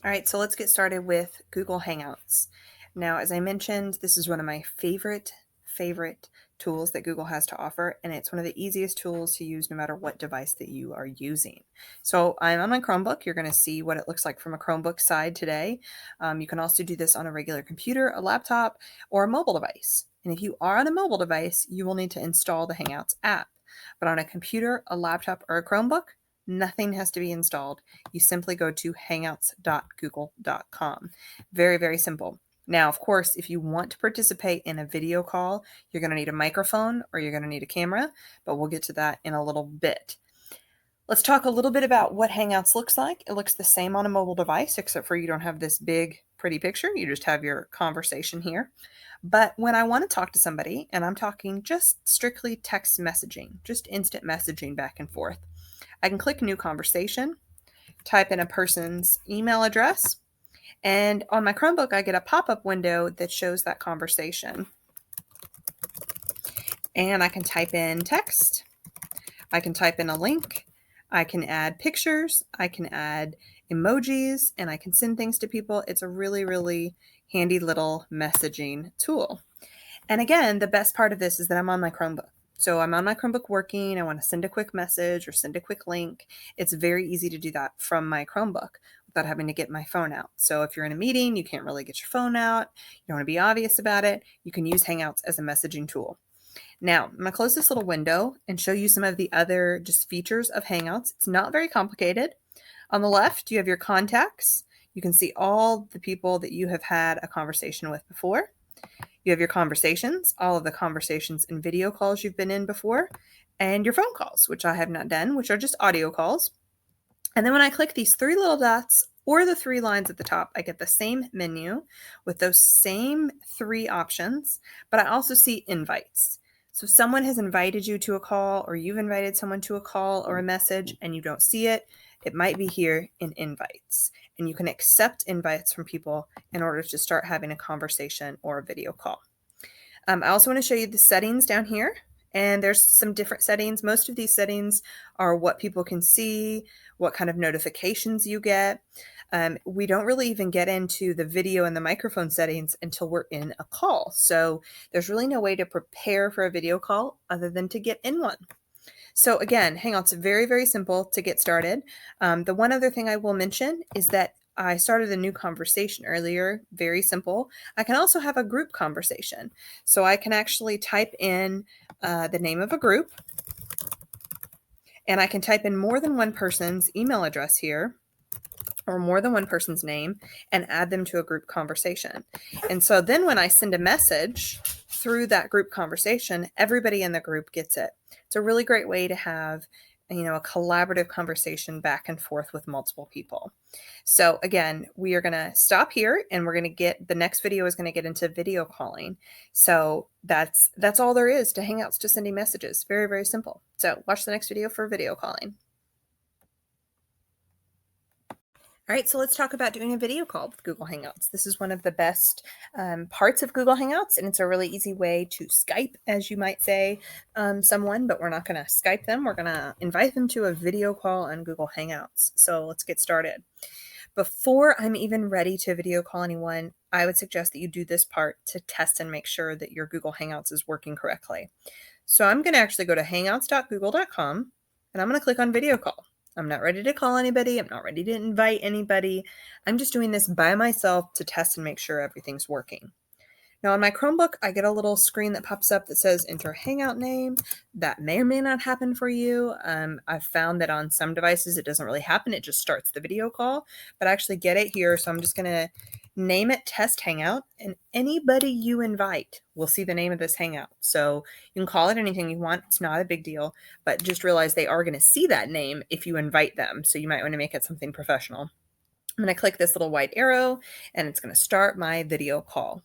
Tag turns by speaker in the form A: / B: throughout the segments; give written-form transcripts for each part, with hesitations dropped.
A: All right, so let's get started with Google Hangouts. Now, as I mentioned, this is one of my favorite tools that Google has to offer, and it's one of the easiest tools to use no matter what device that you are using. So I'm on my Chromebook. You're going to see what it looks like from a Chromebook side today. You can also do this on a regular computer, a laptop, or a mobile device. And if you are on a mobile device, you will need to install the Hangouts app. But on a computer, a laptop, or a Chromebook, nothing has to be installed. You simply go to hangouts.google.com. Very, very simple. Now, of course, if you want to participate in a video call, you're going to need a microphone or you're going to need a camera, but we'll get to that in a little bit. Let's talk a little bit about what Hangouts looks like. It looks the same on a mobile device, except for you don't have this big, pretty picture. You just have your conversation here. But when I want to talk to somebody, and I'm talking just strictly text messaging, just instant messaging back and forth, I can click New Conversation, type in a person's email address, and on my Chromebook, I get a pop-up window that shows that conversation. And I can type in text, I can type in a link, I can add pictures, I can add emojis, and I can send things to people. It's a really, really handy little messaging tool. And again, the best part of this is that I'm on my Chromebook. So I'm on my Chromebook working, I want to send a quick message or send a quick link. It's very easy to do that from my Chromebook without having to get my phone out. So if you're in a meeting, you can't really get your phone out, you don't want to be obvious about it, you can use Hangouts as a messaging tool. Now, I'm going to close this little window and show you some of the other just features of Hangouts. It's not very complicated. On the left, you have your contacts. You can see all the people that you have had a conversation with before. You have your conversations, all of the conversations and video calls you've been in before, and your phone calls, which I have not done, which are just audio calls. And then when I click these three little dots or the three lines at the top, I get the same menu with those same three options, but I also see invites. So if someone has invited you to a call or you've invited someone to a call or a message and you don't see it, it might be here in invites. And you can accept invites from people in order to start having a conversation or a video call. I also want to show you the settings down here. And there's some different settings. Most of these settings are what people can see, what kind of notifications you get. We don't really even get into the video and the microphone settings until we're in a call. So there's really no way to prepare for a video call other than to get in one. So again, Hangouts, very, very simple to get started. The one other thing I will mention is that I started a new conversation earlier, very simple. I can also have a group conversation. So I can actually type in the name of a group, and I can type in more than one person's email address here, or more than one person's name, and add them to a group conversation. And so then when I send a message through that group conversation, everybody in the group gets it. It's a really great way to have a collaborative conversation back and forth with multiple people. So again, we are going to stop here and we're going to get, the next video is going to get into video calling. So that's all there is to Hangouts, to sending messages. Very, very simple. So watch the next video for video calling. All right, so let's talk about doing a video call with Google Hangouts. This is one of the best parts of Google Hangouts, and it's a really easy way to Skype, as you might say, someone, but we're not going to Skype them. We're going to invite them to a video call on Google Hangouts. So let's get started. Before I'm even ready to video call anyone, I would suggest that you do this part to test and make sure that your Google Hangouts is working correctly. So I'm going to actually go to hangouts.google.com, and I'm going to click on video call. I'm not ready to call anybody. I'm not ready to invite anybody. I'm just doing this by myself to test and make sure everything's working. Now on my Chromebook, I get a little screen that pops up that says enter Hangout name. That may or may not happen for you. I've found that on some devices, it doesn't really happen. It just starts the video call, but I actually get it here. So I'm just going to name it Test Hangout, and anybody you invite will see the name of this Hangout. So you can call it anything you want. It's not a big deal, but just realize they are going to see that name if you invite them. So you might want to make it something professional. I'm going to click this little white arrow and it's going to start my video call.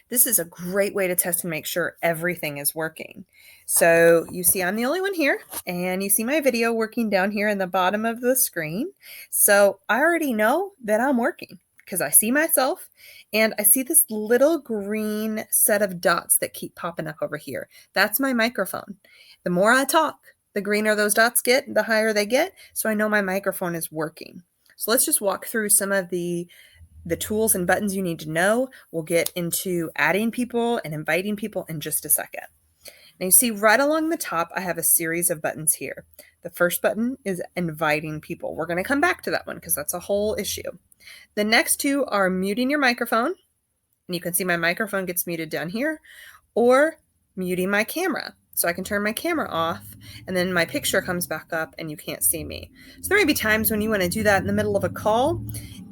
A: This is a great way to test and make sure everything is working. So you see I'm the only one here, and you see my video working down here in the bottom of the screen. So I already know that I'm working because I see myself and I see this little green set of dots that keep popping up over here. That's my microphone. The more I talk, the greener those dots get, the higher they get. So I know my microphone is working. So let's just walk through some of the tools and buttons you need to know. We'll get into adding people and inviting people in just a second. Now you see right along the top, I have a series of buttons here. The first button is inviting people. We're going to come back to that one because that's a whole issue. The next two are muting your microphone, and you can see my microphone gets muted down here, or muting my camera. So I can turn my camera off and then my picture comes back up and you can't see me. So there may be times when you want to do that in the middle of a call.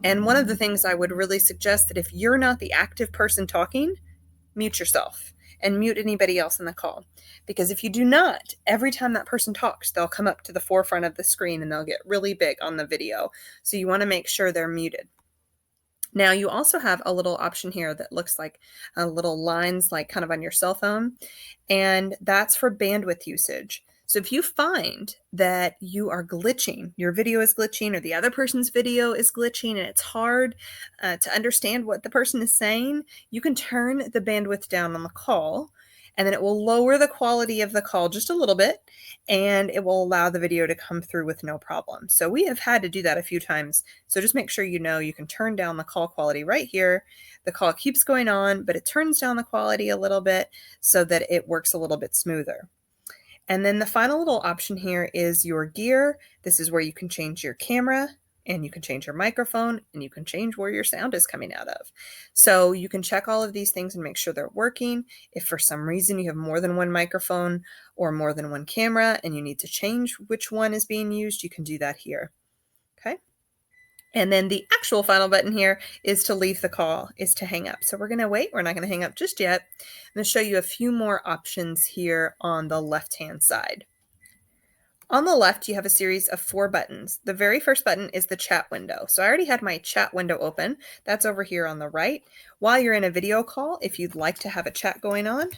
A: And one of the things I would really suggest that if you're not the active person talking, mute yourself and mute anybody else in the call. Because if you do not, every time that person talks, they'll come up to the forefront of the screen and they'll get really big on the video. So you want to make sure they're muted. Now you also have a little option here that looks like little lines like kind of on your cell phone, and that's for bandwidth usage. So if you find that you are glitching, your video is glitching or the other person's video is glitching and it's hard to understand what the person is saying, you can turn the bandwidth down on the call, and then it will lower the quality of the call just a little bit, and it will allow the video to come through with no problem. So we have had to do that a few times. So just make sure you know you can turn down the call quality right here. The call keeps going on, but it turns down the quality a little bit so that it works a little bit smoother. And then the final little option here is your gear. This is where you can change your camera, and you can change your microphone, and you can change where your sound is coming out of. So you can check all of these things and make sure they're working. If for some reason you have more than one microphone or more than one camera and you need to change which one is being used, you can do that here. Okay. And then the actual final button here is to leave the call, is to hang up. So we're going to wait. We're not going to hang up just yet. I'm going to show you a few more options here on the left-hand side. On the left, you have a series of 4 buttons. The very first button is the chat window. So I already had my chat window open. That's over here on the right. While you're in a video call, if you'd like to have a chat going on,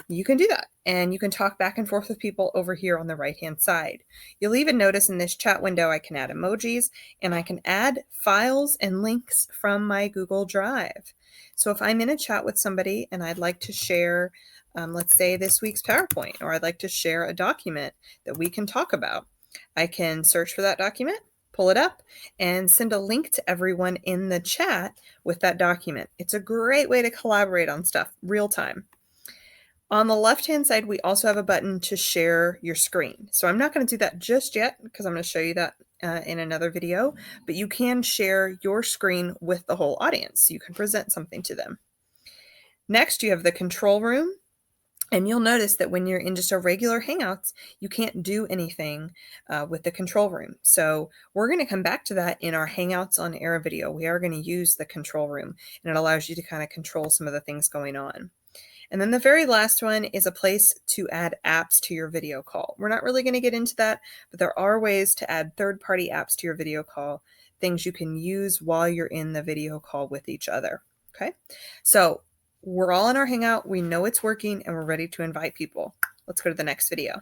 A: you can do that. And you can talk back and forth with people over here on the right-hand side. You'll even notice in this chat window, I can add emojis and I can add files and links from my Google Drive. So if I'm in a chat with somebody and I'd like to share let's say this week's PowerPoint, or I'd like to share a document that we can talk about, I can search for that document, pull it up, and send a link to everyone in the chat with that document. It's a great way to collaborate on stuff real time. On the left-hand side, we also have a button to share your screen. So I'm not going to do that just yet because I'm going to show you that in another video, but you can share your screen with the whole audience. You can present something to them. Next, you have the control room. And you'll notice that when you're in just a regular Hangouts, you can't do anything with the control room. So we're going to come back to that in our Hangouts on Air video. We are going to use the control room, and it allows you to kind of control some of the things going on. And then the very last one is a place to add apps to your video call. We're not really going to get into that, but there are ways to add third-party apps to your video call, things you can use while you're in the video call with each other. Okay, so we're all in our Hangout, we know it's working, and we're ready to invite people. Let's go to the next video.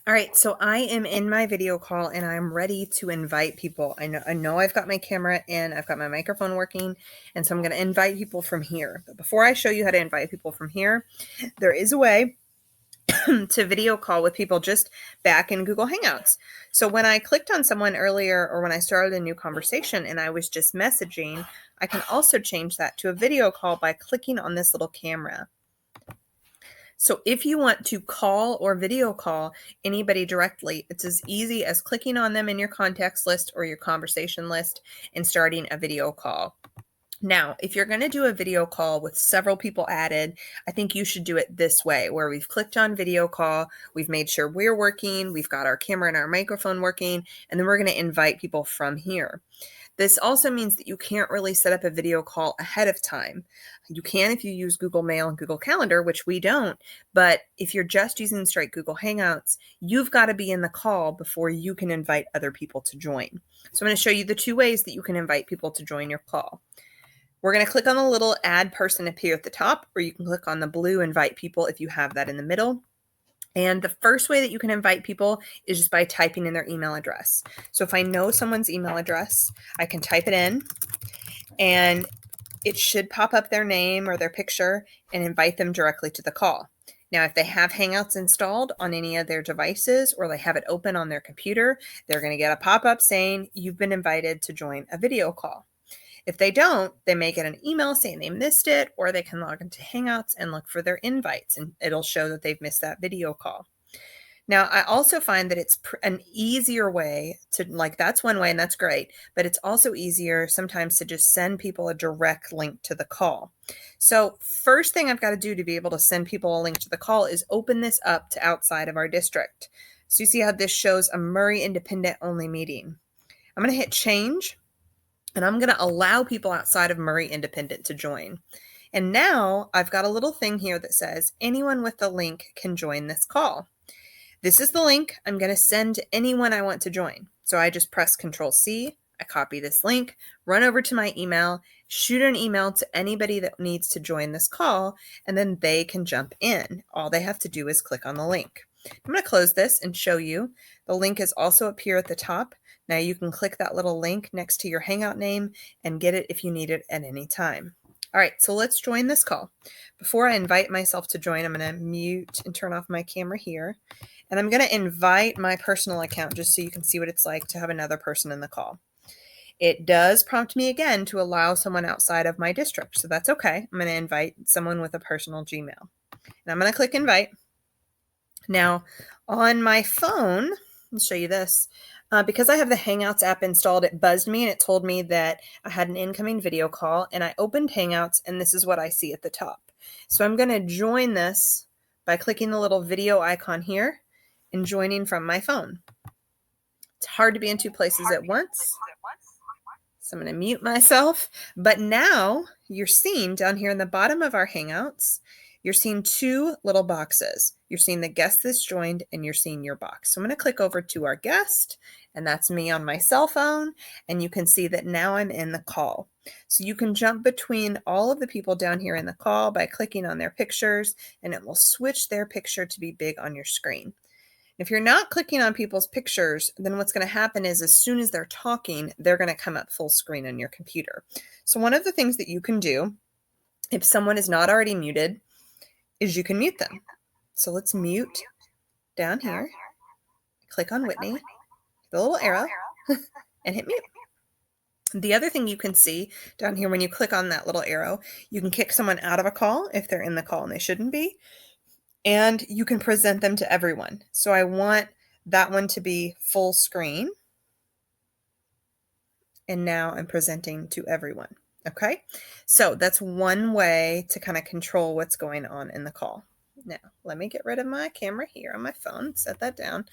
A: All right, so I am in my video call and I'm ready to invite people. I know I've got my camera in, I've got my microphone working, and so I'm going to invite people from here. But before I show you how to invite people from here, there is a way to video call with people just back in Google Hangouts. So when I clicked on someone earlier, or when I started a new conversation and I was just messaging, I can also change that to a video call by clicking on this little camera. So if you want to call or video call anybody directly, it's as easy as clicking on them in your contacts list or your conversation list and starting a video call. Now, if you're going to do a video call with several people added, I think you should do it this way, where we've clicked on video call, we've made sure we're working, we've got our camera and our microphone working, and then we're going to invite people from here. This also means that you can't really set up a video call ahead of time. You can if you use Google Mail and Google Calendar, which we don't, but if you're just using straight Google Hangouts, you've got to be in the call before you can invite other people to join. So I'm going to show you the 2 ways that you can invite people to join your call. We're going to click on the little add person up here at the top, or you can click on the blue invite people if you have that in the middle. And the first way that you can invite people is just by typing in their email address. So if I know someone's email address, I can type it in and it should pop up their name or their picture and invite them directly to the call. Now, if they have Hangouts installed on any of their devices or they have it open on their computer, they're going to get a pop-up saying you've been invited to join a video call. If they don't, they may get an email saying they missed it, or they can log into Hangouts and look for their invites, and it'll show that they've missed that video call. Now, I also find that it's an easier way to, like, that's one way and that's great, but it's also easier sometimes to just send people a direct link to the call. So first thing I've got to do to be able to send people a link to the call is open this up to outside of our district. So you see how this shows a Murray Independent only meeting. I'm going to hit change, and I'm going to allow people outside of Murray Independent to join. And now I've got a little thing here that says anyone with the link can join this call. This is the link I'm going to send to anyone I want to join. So I just press Control-C, I copy this link, run over to my email, shoot an email to anybody that needs to join this call, and then they can jump in. All they have to do is click on the link. I'm going to close this and show you. The link is also up here at the top. Now you can click that little link next to your Hangout name and get it if you need it at any time. All right, so let's join this call. Before I invite myself to join, I'm going to mute and turn off my camera here. And I'm going to invite my personal account just so you can see what it's like to have another person in the call. It does prompt me again to allow someone outside of my district, so that's okay. I'm going to invite someone with a personal Gmail. And I'm going to click invite. Now, on my phone, I'll show you this. Because I have the Hangouts app installed, it buzzed me and it told me that I had an incoming video call, and I opened Hangouts and this is what I see at the top. So I'm going to join this by clicking the little video icon here and joining from my phone. It's hard to be in two places at once. So I'm going to mute myself. But now you're seeing down here in the bottom of our Hangouts, you're seeing two little boxes. You're seeing the guest that's joined and you're seeing your box. So I'm going to click over to our guest, and that's me on my cell phone. And you can see that now I'm in the call. So you can jump between all of the people down here in the call by clicking on their pictures, and it will switch their picture to be big on your screen. If you're not clicking on people's pictures, then what's going to happen is as soon as they're talking, they're going to come up full screen on your computer. So one of the things that you can do, if someone is not already muted, is you can mute them. So let's mute down here. Click on Whitney, the little arrow, and hit mute. The other thing you can see down here when you click on that little arrow, you can kick someone out of a call if they're in the call and they shouldn't be. And you can present them to everyone. So I want that one to be full screen. And now I'm presenting to everyone. Okay, so that's one way to kind of control what's going on in the call. Now, let me get rid of my camera here on my phone, set that down.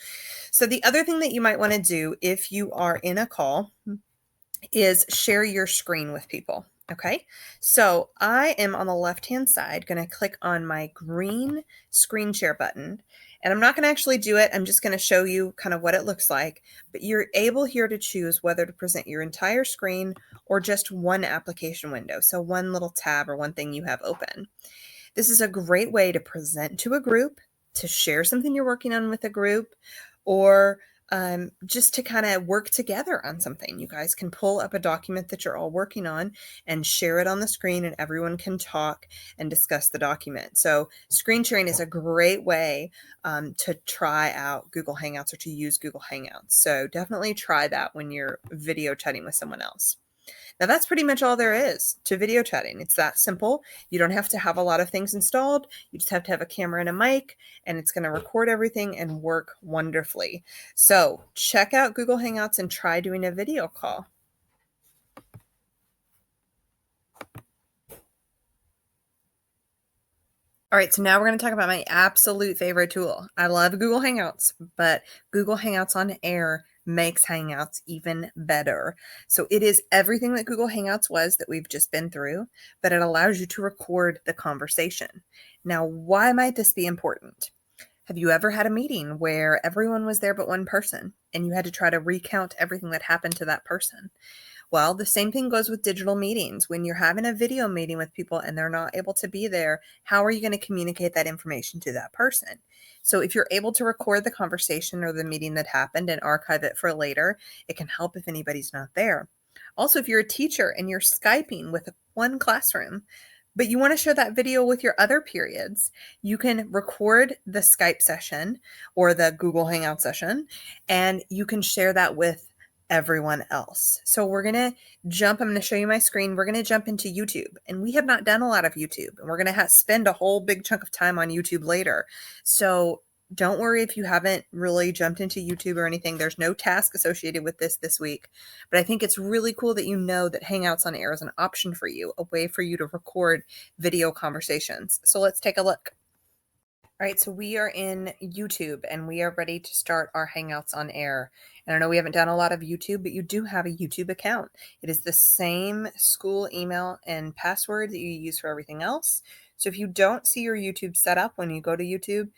A: So the other thing that you might want to do if you are in a call is share your screen with people. Okay, so I am on the left-hand side going to click on my green screen share button, and I'm not going to actually do it. I'm just going to show you kind of what it looks like, but you're able here to choose whether to present your entire screen or just one application window. So one little tab or one thing you have open. This is a great way to present to a group, to share something you're working on with a group, or just to kind of work together on something. You guys can pull up a document that you're all working on and share it on the screen, and everyone can talk and discuss the document. So screen sharing is a great way to try out Google Hangouts or to use Google Hangouts. So definitely try that when you're video chatting with someone else. Now that's pretty much all there is to video chatting. It's that simple. You don't have to have a lot of things installed. You just have to have a camera and a mic, and it's going to record everything and work wonderfully. So check out Google Hangouts and try doing a video call. All right, so now we're going to talk about my absolute favorite tool. I love Google Hangouts, but Google Hangouts on Air makes Hangouts even better. So it is everything that Google Hangouts was that we've just been through, but it allows you to record the conversation. Now, why might this be important? Have you ever had a meeting where everyone was there but one person, and you had to try to recount everything that happened to that person? Well, the same thing goes with digital meetings. When you're having a video meeting with people and they're not able to be there, how are you going to communicate that information to that person? So if you're able to record the conversation or the meeting that happened and archive it for later, it can help if anybody's not there. Also, if you're a teacher and you're Skyping with one classroom, but you want to share that video with your other periods, you can record the Skype session or the Google Hangout session, and you can share that with everyone else. So we're going to I'm going to show you my screen. We're going to jump into YouTube, and we have not done a lot of YouTube, and we're going to spend a whole big chunk of time on YouTube later. So don't worry if you haven't really jumped into YouTube or anything. There's no task associated with this week, but I think it's really cool that you know that Hangouts on Air is an option for you, a way for you to record video conversations. So let's take a look. All right, so we are in YouTube and we are ready to start our Hangouts on Air. And I know we haven't done a lot of YouTube, but you do have a YouTube account. It is the same school email and password that you use for everything else. So if you don't see your YouTube set up when you go to YouTube,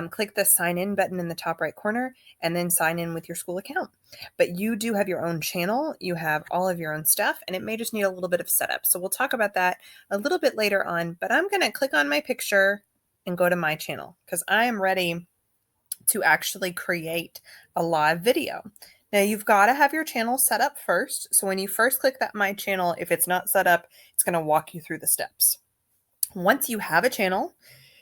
A: click the sign in button in the top right corner and then sign in with your school account. But you do have your own channel, you have all of your own stuff, and it may just need a little bit of setup. So we'll talk about that a little bit later on, but I'm going to click on my picture and go to my channel because I am ready to actually create a live video. Now you've got to have your channel set up first. So when you first click that My Channel, if it's not set up, it's going to walk you through the steps. Once you have a channel,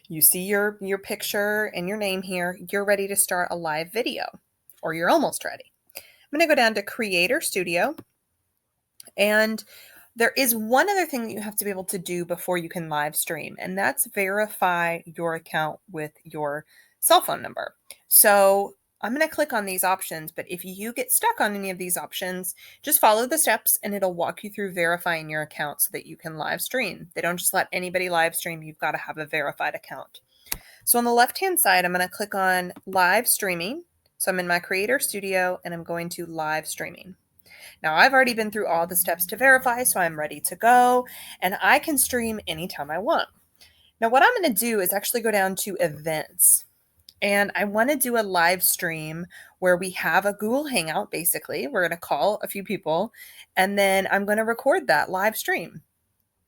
A: you see your picture and your name here, you're ready to start a live video, or you're almost ready. I'm going to go down to Creator Studio, and there is one other thing that you have to be able to do before you can live stream, and that's verify your account with your cell phone number. So I'm going to click on these options, but if you get stuck on any of these options, just follow the steps and it'll walk you through verifying your account so that you can live stream. They don't just let anybody live stream. You've got to have a verified account. So on the left-hand side, I'm going to click on live streaming. So I'm in my Creator Studio and I'm going to live streaming. Now I've already been through all the steps to verify, so I'm ready to go and I can stream anytime I want. Now what I'm going to do is actually go down to events. And I want to do a live stream where we have a Google Hangout, basically. We're going to call a few people, and then I'm going to record that live stream.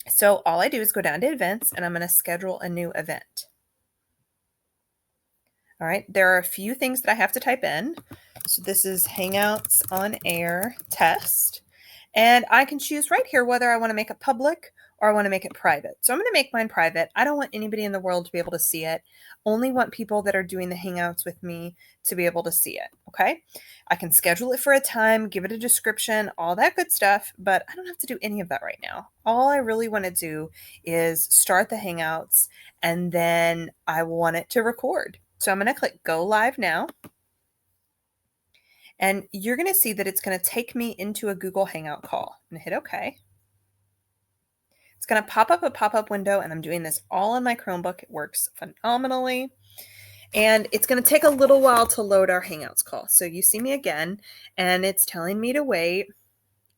A: So all I do is go down to events, and I'm going to schedule a new event. All right, there are a few things that I have to type in. So this is Hangouts on Air test. And I can choose right here whether I want to make it public or I want to make it private. So I'm going to make mine private. I don't want anybody in the world to be able to see it. Only want people that are doing the Hangouts with me to be able to see it, okay? I can schedule it for a time, give it a description, all that good stuff, but I don't have to do any of that right now. All I really want to do is start the Hangouts, and then I want it to record. So I'm going to click Go Live Now. And you're going to see that it's going to take me into a Google Hangout call. I'm going to hit OK. It's going to pop up a pop-up window, and I'm doing this all on my Chromebook. It works phenomenally. And it's going to take a little while to load our Hangouts call. So you see me again, and it's telling me to wait.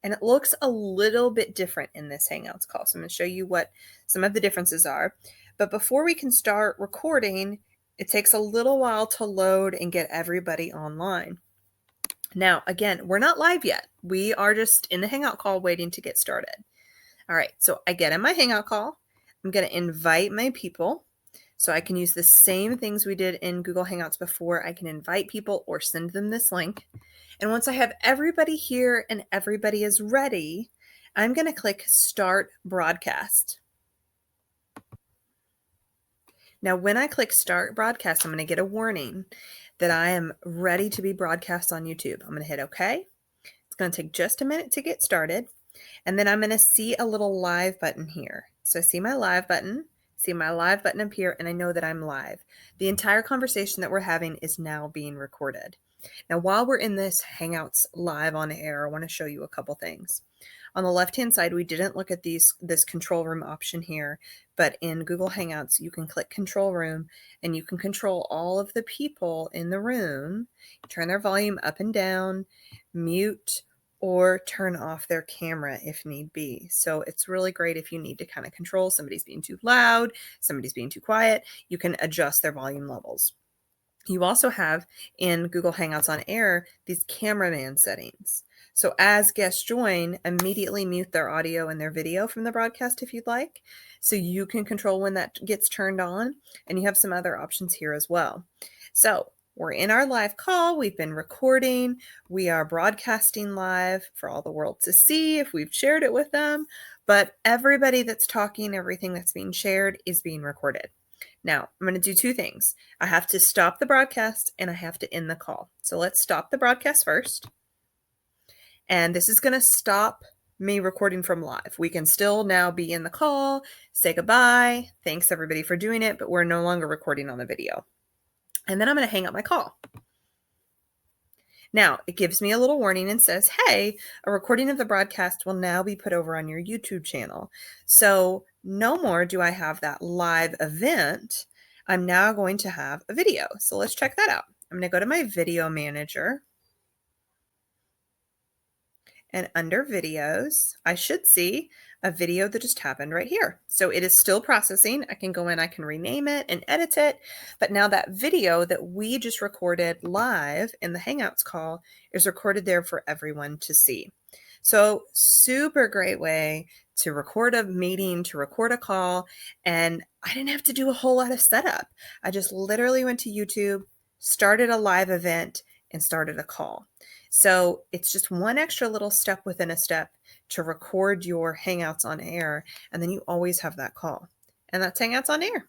A: And it looks a little bit different in this Hangouts call. So I'm going to show you what some of the differences are. But before we can start recording, it takes a little while to load and get everybody online. Now, again, we're not live yet. We are just in the Hangout call waiting to get started. All right, so I get in my Hangout call. I'm going to invite my people. So I can use the same things we did in Google Hangouts before. I can invite people or send them this link. And once I have everybody here and everybody is ready, I'm going to click Start Broadcast. Now, when I click Start Broadcast, I'm going to get a warning that I am ready to be broadcast on YouTube. I'm going to hit OK. It's going to take just a minute to get started. And then I'm going to see a little live button here. So I see my live button up here, and I know that I'm live. The entire conversation that we're having is now being recorded. Now, while we're in this Hangouts live on air, I want to show you a couple things. On the left-hand side, we didn't look at this control room option here, but in Google Hangouts, you can click control room and you can control all of the people in the room, turn their volume up and down, mute, or turn off their camera if need be. So it's really great if you need to kind of control somebody's being too loud, somebody's being too quiet, you can adjust their volume levels. You also have in Google Hangouts on Air these cameraman settings. So as guests join, immediately mute their audio and their video from the broadcast if you'd like. So you can control when that gets turned on, and you have some other options here as well. So We're in our live call. We've been recording. We are broadcasting live for all the world to see if we've shared it with them. But everybody that's talking, everything that's being shared is being recorded. Now, I'm going to do two things. I have to stop the broadcast and I have to end the call. So let's stop the broadcast first. And this is going to stop me recording from live. We can still now be in the call, say goodbye. Thanks everybody for doing it, but we're no longer recording on the video. And then I'm going to hang up my call. Now, it gives me a little warning and says, hey, a recording of the broadcast will now be put over on your YouTube channel. So no more do I have that live event. I'm now going to have a video. So let's check that out. I'm going to go to my video manager. And under videos, I should see a video that just happened right here. So it is still processing. I can go in, I can rename it and edit it. But now that video that we just recorded live in the Hangouts call is recorded there for everyone to see. So super great way to record a meeting, to record a call. And I didn't have to do a whole lot of setup. I just literally went to YouTube, started a live event, and started a call. So it's just one extra little step within a step to record your Hangouts on air, and then you always have that call. And that's Hangouts on air.